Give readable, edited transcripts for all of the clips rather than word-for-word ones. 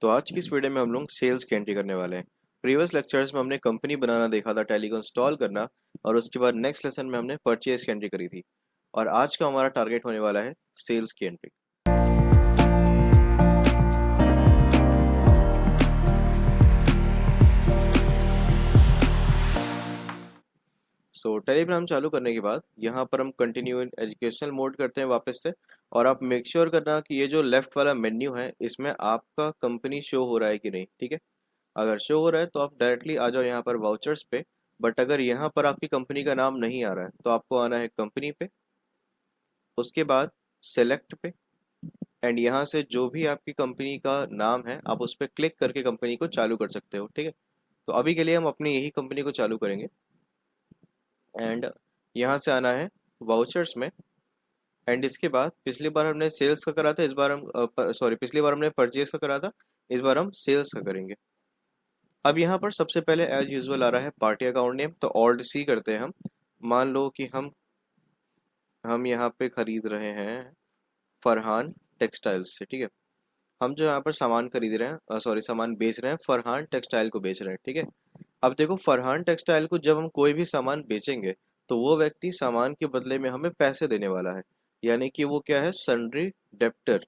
तो आज की इस वीडियो में हम लोग सेल्स की एंट्री करने वाले हैं। प्रीवियस लेक्चर्स में हमने कंपनी बनाना देखा था, टैली को इंस्टॉल करना, और उसके बाद नेक्स्ट लेसन में हमने परचेज की एंट्री करी थी। और आज का हमारा टारगेट होने वाला है सेल्स की एंट्री। सो टेलीग्राम चालू करने के बाद यहाँ पर हम कंटिन्यू इन एजुकेशनल मोड करते हैं वापस से। और आप मेक श्योर करना कि ये जो लेफ्ट वाला मेन्यू है इसमें आपका कंपनी शो हो रहा है कि नहीं, ठीक है। अगर शो हो रहा है तो आप डायरेक्टली आ जाओ यहाँ पर वाउचर्स पे। बट अगर यहाँ पर आपकी कंपनी का नाम नहीं आ रहा है तो आपको आना है कंपनी पे, उसके बाद सेलेक्ट पे, एंड यहाँ से जो भी आपकी कंपनी का नाम है आप उस पर क्लिक करके कंपनी को चालू कर सकते हो, ठीक है। तो अभी के लिए हम अपनी यही कंपनी को चालू करेंगे। एंड यहाँ से आना है वाउचर्स में। एंड इसके बाद पिछली बार हमने सेल्स का करा था, इस बार हम पिछली बार हमने परचेज का करा था, इस बार हम सेल्स का करेंगे। अब यहाँ पर सबसे पहले एज यूजुअल आ रहा है पार्टी अकाउंट नेम, तो ऑल्ट सी करते हैं हम। मान लो कि हम यहाँ पे खरीद रहे हैं फरहान टेक्सटाइल्स से, ठीक है। हम जो यहाँ पर सामान खरीद रहे हैं, सामान बेच रहे हैं, फरहान टेक्सटाइल को बेच रहे हैं, ठीक है। अब देखो, फरहान टेक्सटाइल को जब हम कोई भी सामान बेचेंगे तो वो व्यक्ति सामान के बदले में हमें पैसे देने वाला है, यानी कि वो क्या है, सन्ड्री डेप्टर,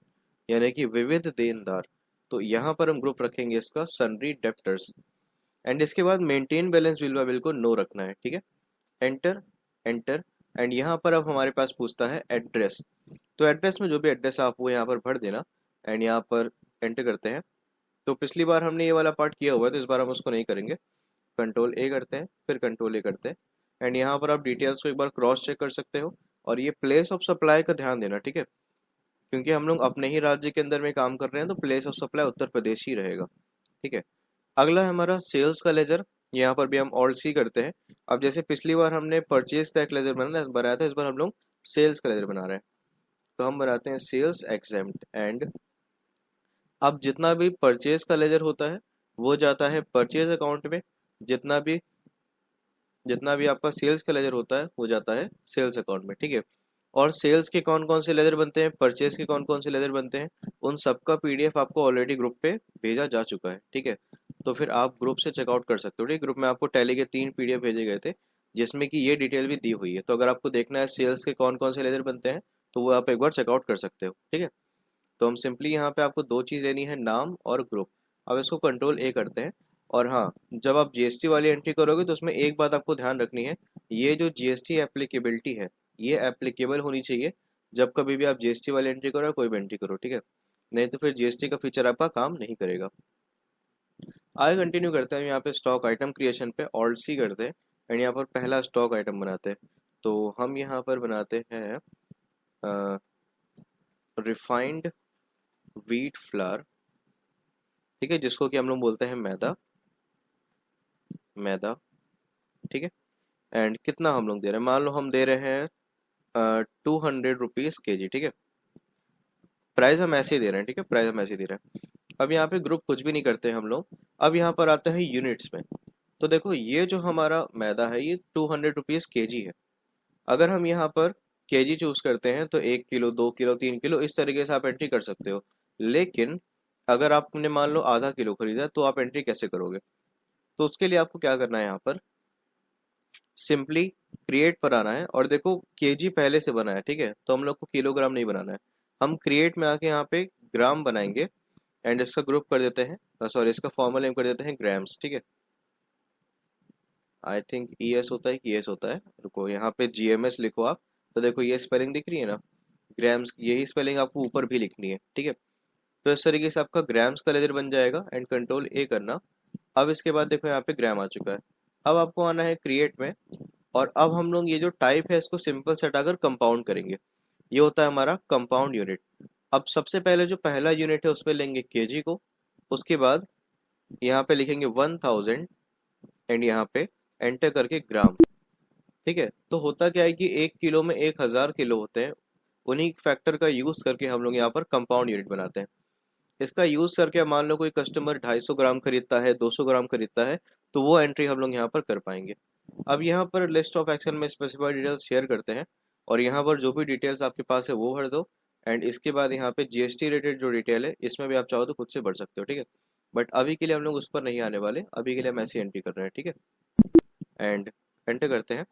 यानी कि विविध देनदार। तो यहाँ पर हम ग्रुप रखेंगे इसका सन्ड्री डेप्टर्स। एंड इसके बाद maintain balance bill bye bill को नो रखना है, ठीक है। Enter, enter. एंड यहाँ पर अब हमारे पास पूछता है एड्रेस। तो एड्रेस में जो भी एड्रेस आप वो यहाँ पर भर देना। एंड यहाँ पर एंटर करते हैं। तो पिछली बार हमने ये वाला पार्ट किया हुआ है तो इस बार हम उसको नहीं करेंगे। कंट्रोल ए करते हैं, फिर कंट्रोल ए करते हैं। एंड यहाँ पर आप डिटेल्स को एक बार क्रॉस चेक कर सकते हो। और ये प्लेस ऑफ सप्लाई का ध्यान देना, ठीक है, क्योंकि हम लोग अपने ही राज्य के अंदर में काम कर रहे हैं तो place of supply Uttar Pradesh ही रहेगा, ठीक है। अगला है हमारा सेल्स का लेजर। यहाँ पर भी हम ऑल्ट सी करते हैं। अब जैसे पिछली बार हमने परचेज का एक लेजर बनाया था, इस बार हम लोग सेल्स का लेजर बना रहे हैं। तो हम बनाते हैं सेल्स एग्जेम्प्ट। एंड अब जितना भी परचेज का लेजर होता है वो जाता है परचेज अकाउंट में, जितना भी जितना भी आपका सेल्स का लेजर होता है वो जाता है सेल्स अकाउंट में, ठीक है। और सेल्स के कौन कौन से लेजर बनते हैं, परचेज के कौन कौन से लेजर बनते हैं, उन सबका पीडीएफ आपको ऑलरेडी ग्रुप पे भेजा जा चुका है, ठीक है। तो फिर आप ग्रुप से चेकआउट कर सकते हो, ठीक। ग्रुप में आपको टैली के 3 पीडीएफ भेजे गए थे जिसमें कि ये डिटेल भी दी हुई है। तो अगर आपको देखना है सेल्स के कौन कौन से लेजर बनते हैं तो वो आप एक बार चेकआउट कर सकते हो, ठीक है। तो हम सिंपली यहाँ पे आपको दो चीज़ लेनी है, नाम और ग्रुप। अब इसको कंट्रोल ए करते हैं। और हाँ, जब आप जीएसटी वाली एंट्री करोगे तो उसमें एक बात आपको ध्यान रखनी है, ये जो जीएसटी एप्लीकेबिलिटी है ये एप्लीकेबल होनी चाहिए जब कभी भी आप जीएसटी वाली एंट्री करो या कोई भी एंट्री करो, ठीक है। नहीं तो फिर जीएसटी का फीचर आपका काम नहीं करेगा। आगे कंटिन्यू करते हैं, यहाँ पे स्टॉक आइटम क्रिएशन पे ऑल्ट सी करते हैं। एंड यहाँ पर पहला स्टॉक आइटम बनाते हैं। तो हम यहाँ पर बनाते हैं रिफाइंड व्हीट फ्लावर, ठीक है, जिसको कि हम लोग बोलते हैं मैदा, मैदा, ठीक है। एंड कितना हम लोग दे रहे हैं, मान लो हम दे रहे हैं 200 रुपीज़ के जी, ठीक है। प्राइस हम ऐसे ही दे रहे हैं, ठीक है, प्राइस हम ऐसे ही दे रहे हैं। अब यहाँ पे ग्रुप कुछ भी नहीं करते हैं हम लोग। अब यहाँ पर आते हैं यूनिट्स में। तो देखो, ये जो हमारा मैदा है ये 200 रुपीज़ के जी है। अगर हम यहाँ पर के जी चूज करते हैं तो 1 किलो, 2 किलो, 3 किलो, इस तरीके से आप एंट्री कर सकते हो। लेकिन अगर आपने मान लो आधा किलो खरीदा तो आप एंट्री कैसे करोगे। तो उसके लिए आपको क्या करना है, यहाँ पर सिंपली क्रिएट पर आना है। और देखो, केजी पहले से बना है, ठीक है, तो हम लोग को किलोग्राम नहीं बनाना है। हम क्रिएट में आके यहाँ पे ग्राम बनाएंगे। एंड इसका ग्रुप कर देते हैं, इसका फॉर्मल नेम कर देते हैं ग्राम्स, ठीक है। आई थिंक ईएस होता है कि ईएस होता है, रुको यहाँ पे जीएमएस लिखो आप। तो देखो ये स्पेलिंग दिख रही है ना, ग्राम्स, यही स्पेलिंग आपको ऊपर भी लिखनी है, ठीक है। तो इस तरीके से आपका ग्राम्स का लेजर बन जाएगा। एंड कंट्रोल ए करना। अब इसके बाद देखो यहाँ पे ग्राम आ चुका है। अब आपको आना है क्रिएट में। और अब हम लोग ये जो टाइप है इसको सिंपल से हटाकर कंपाउंड करेंगे। ये होता है हमारा कंपाउंड यूनिट। अब सबसे पहले जो पहला यूनिट है उस पर लेंगे केजी को। उसके बाद यहाँ पे लिखेंगे 1000। एंड यहाँ पे एंटर करके ग्राम, ठीक है। तो होता क्या है कि 1 किलो में 1000 किलो होते हैं। उन्हीं फैक्टर का यूज करके हम लोग यहाँ पर कंपाउंड यूनिट बनाते हैं। इसका यूज करके मान लो कोई कस्टमर 250 ग्राम खरीदता है, 200 ग्राम खरीदता है, तो वो एंट्री हम लोग यहाँ पर कर पाएंगे। अब यहाँ पर लिस्ट ऑफ एक्शन में स्पेसिफाइड डिटेल्स शेयर करते हैं। और यहाँ पर जो भी डिटेल्स आपके पास है वो भर दो। एंड इसके बाद यहाँ पे जीएसटी रिलेटेड जो डिटेल है इसमें भी आप चाहो तो खुद से भर सकते हो, ठीक है। बट अभी के लिए हम लोग उस पर नहीं आने वाले, अभी के लिए हम ऐसी एंट्री कर रहे हैं, ठीक है। एंड एंटर करते हैं।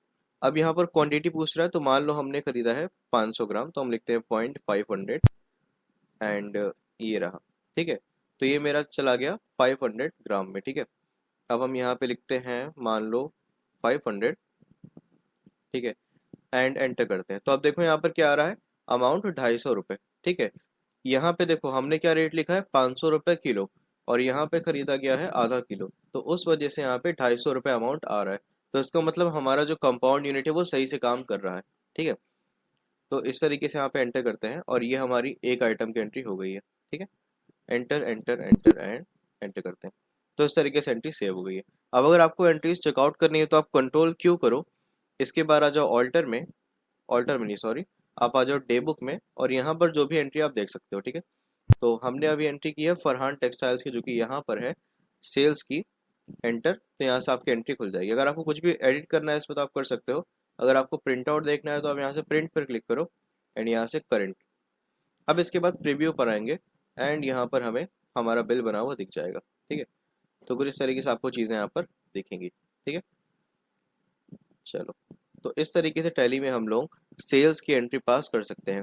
अब यहाँ पर क्वांटिटी पूछ रहा है, तो मान लो हमने खरीदा है 500 ग्राम, तो हम लिखते हैं 0.500 एंड ये रहा, ठीक है। तो ये मेरा चला गया 500 ग्राम में, ठीक है। अब हम यहाँ पे लिखते हैं मान लो 500, ठीक है, एंड एंटर करते हैं। तो अब देखो यहाँ पर क्या आ रहा है, अमाउंट 250 रुपये, ठीक है। यहाँ पे देखो हमने क्या रेट लिखा है, 500 रुपये किलो, और यहाँ पे खरीदा गया है आधा किलो, तो उस वजह से यहाँ पे 250 रुपये अमाउंट आ रहा है। तो इसका मतलब हमारा जो कंपाउंड यूनिट है वो सही से काम कर रहा है, ठीक है। तो इस तरीके से यहाँ पे एंटर करते हैं और ये हमारी एक आइटम की एंट्री हो गई है, ठीक है। Enter enter enter and enter करते हैं। तो इस तरीके से एंट्री सेव हो गई है। अब अगर आपको एंट्रीज चेकआउट करनी है तो आप कंट्रोल क्यू करो, इसके बाद आ जाओ ऑल्टर में नहीं सॉरी, आप आ जाओ डे बुक में, और यहाँ पर जो भी एंट्री आप देख सकते हो, ठीक है। तो हमने अभी एंट्री की है फरहान टेक्सटाइल्स की, जो कि यहाँ पर है सेल्स की, एंटर। तो यहाँ से आपकी एंट्री खुल जाएगी। अगर आपको कुछ भी एडिट करना है इसमें तो आप कर सकते हो। अगर आपको प्रिंट आउट देखना है तो आप यहाँ से प्रिंट पर क्लिक करो एंड यहाँ से करंट। अब इसके बाद प्रीव्यू पर आएंगे एंड यहाँ पर हमें हमारा बिल बना हुआ दिख जाएगा, ठीक है। तो कुछ इस तरीके से आपको चीज़ें यहाँ पर दिखेंगी, ठीक है। चलो, तो इस तरीके से टैली में हम लोग सेल्स की एंट्री पास कर सकते हैं।